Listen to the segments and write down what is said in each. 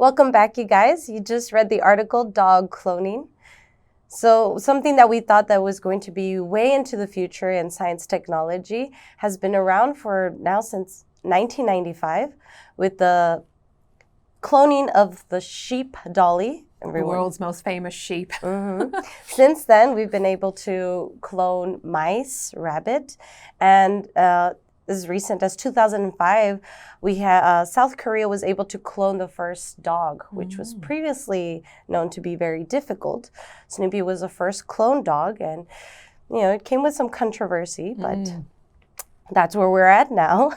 Welcome back, you guys. You just read the article, Dog Cloning. So something that we thought that was going to be way into the future in science technology has been around for now since 1995 with the cloning of the sheep Dolly. The world's most famous sheep. Since then, we've been able to clone mice, rabbit, and as recent as 2005, South Korea was able to clone the first dog, which was previously known to be very difficult. Snoopy was the first cloned dog, and it came with some controversy, but that's where we're at now.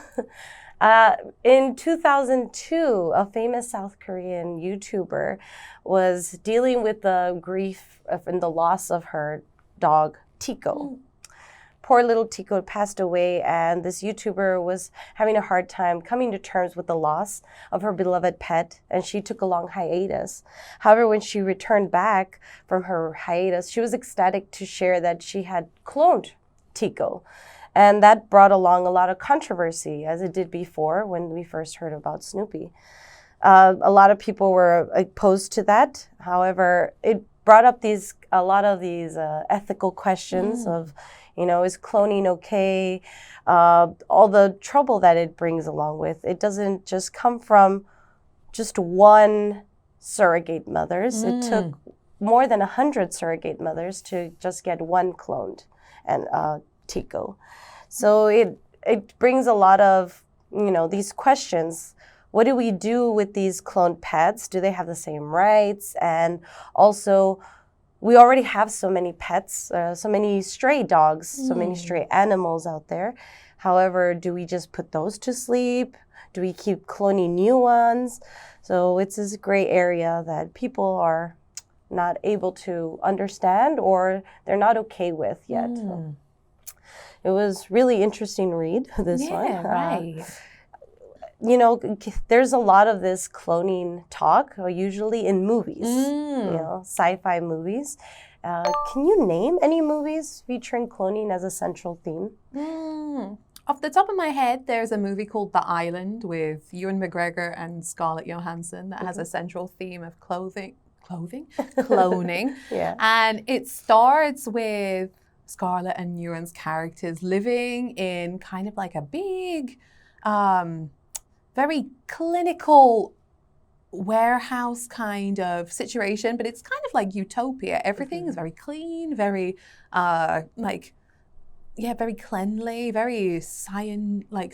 In 2002, a famous South Korean YouTuber was dealing with the grief and the loss of her dog, Tico. Poor little Tico passed away, and this YouTuber was having a hard time coming to terms with the loss of her beloved pet, and she took a long hiatus. However, when she returned back from her hiatus, she was ecstatic to share that she had cloned Tico. And that brought along a lot of controversy, as it did before when we first heard about Snoopy. A lot of people were opposed to that. However, it brought up a lot of these ethical questions of, is cloning okay? All the trouble that it brings along with. It doesn't just come from just one surrogate mothers. It took more than 100 surrogate mothers to just get one cloned and Tico. So it brings a lot of, these questions. What do we do with these cloned pets? Do they have the same rights? And also, we already have so many pets, so many stray dogs, so many stray animals out there. However, do we just put those to sleep? Do we keep cloning new ones? So it's this gray area that people are not able to understand or they're not okay with yet. It was really interesting to read this one. Yeah, right. There's a lot of this cloning talk, usually in movies, sci-fi movies. Can you name any movies featuring cloning as a central theme? Off the top of my head, there's a movie called The Island with Ewan McGregor and Scarlett Johansson that has a central theme of cloning. Yeah. And it starts with Scarlett and Ewan's characters living in kind of like a big, very clinical warehouse kind of situation, but it's kind of like utopia. Everything is very clean, very very cleanly, very sci-fi,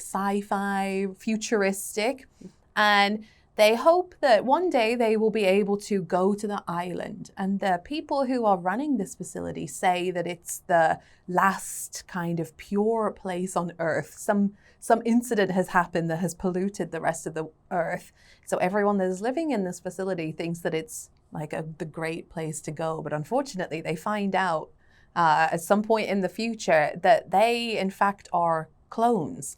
futuristic. And they hope that one day they will be able to go to the island. And the people who are running this facility say that it's the last kind of pure place on Earth. Some incident has happened that has polluted the rest of the Earth. So everyone that is living in this facility thinks that it's like the great place to go. But unfortunately, they find out at some point in the future that they, in fact, are clones.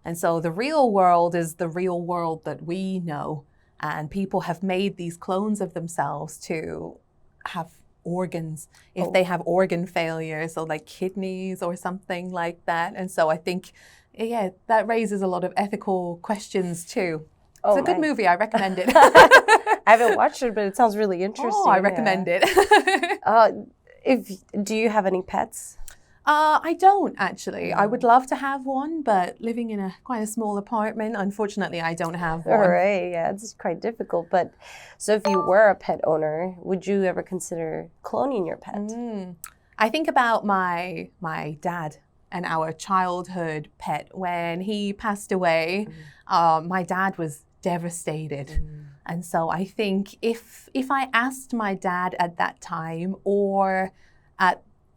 And so the real world is the real world that we know. And people have made these clones of themselves to have organs if they have organ failure, so like kidneys or something like that. And so I think, that raises a lot of ethical questions too. It's a good movie. I recommend it. I haven't watched it, but it sounds really interesting. I recommend it. Do you have any pets? I don't actually. I would love to have one, but living in quite a small apartment, unfortunately, I don't have one. All right, yeah, it's quite difficult. But so if you were a pet owner, would you ever consider cloning your pet? I think about my dad and our childhood pet. When he passed away, my dad was devastated. And so I think if I asked my dad at that time, or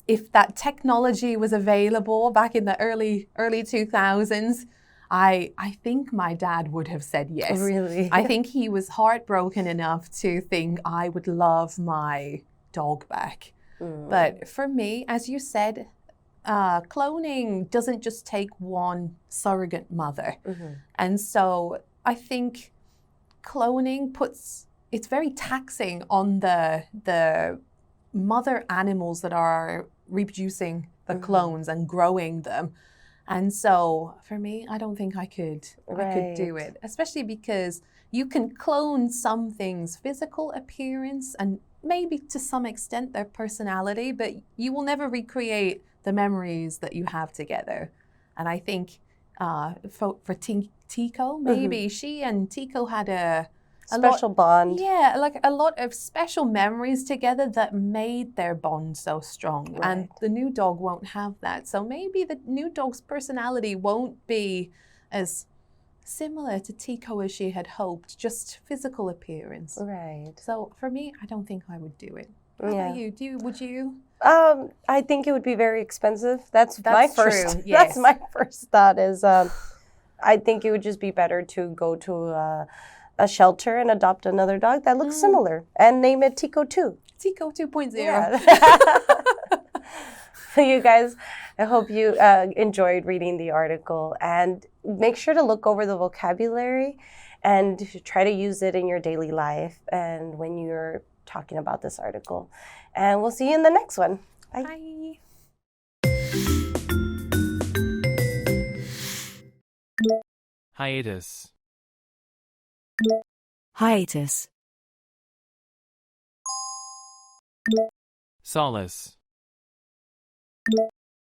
if that technology was available back in the early 2000s, I think my dad would have said yes. Really? I think he was heartbroken enough to think I would love my dog back. But for me, as you said, cloning doesn't just take one surrogate mother. And so I think cloning it's very taxing on the mother animals that are reproducing the clones and growing them. And so for me, I don't think I could do Right. it, especially because you can clone some things, physical appearance and maybe to some extent their personality, but you will never recreate the memories that you have together. And I think for Tico, maybe she and Tico had a Special bond. yeah, like a lot of special memories together that made their bond so strong. And Right. the new dog won't have that. So maybe the new dog's personality won't be as similar to Tico as she had hoped, just physical appearance. Right. So for me, I don't think I would do it. How Yeah. about you? Would you? I think it would be very expensive. That's my That's first. true, yes. That's my first thought. Is I think it would just be better to go to a shelter and adopt another dog that looks similar and name it Tico 2. Tico 2.0. Yeah. You guys, I hope you enjoyed reading the article, and make sure to look over the vocabulary and try to use it in your daily life and when you're talking about this article. And we'll see you in the next one. Bye. Bye. Hiatus. Hiatus. Solace.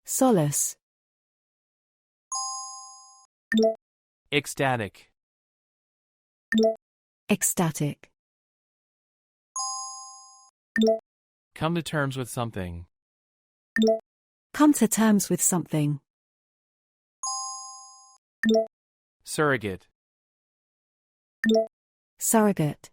Solace. Ecstatic. Ecstatic. Come to terms with something. Come to terms with something. Surrogate. Surrogate.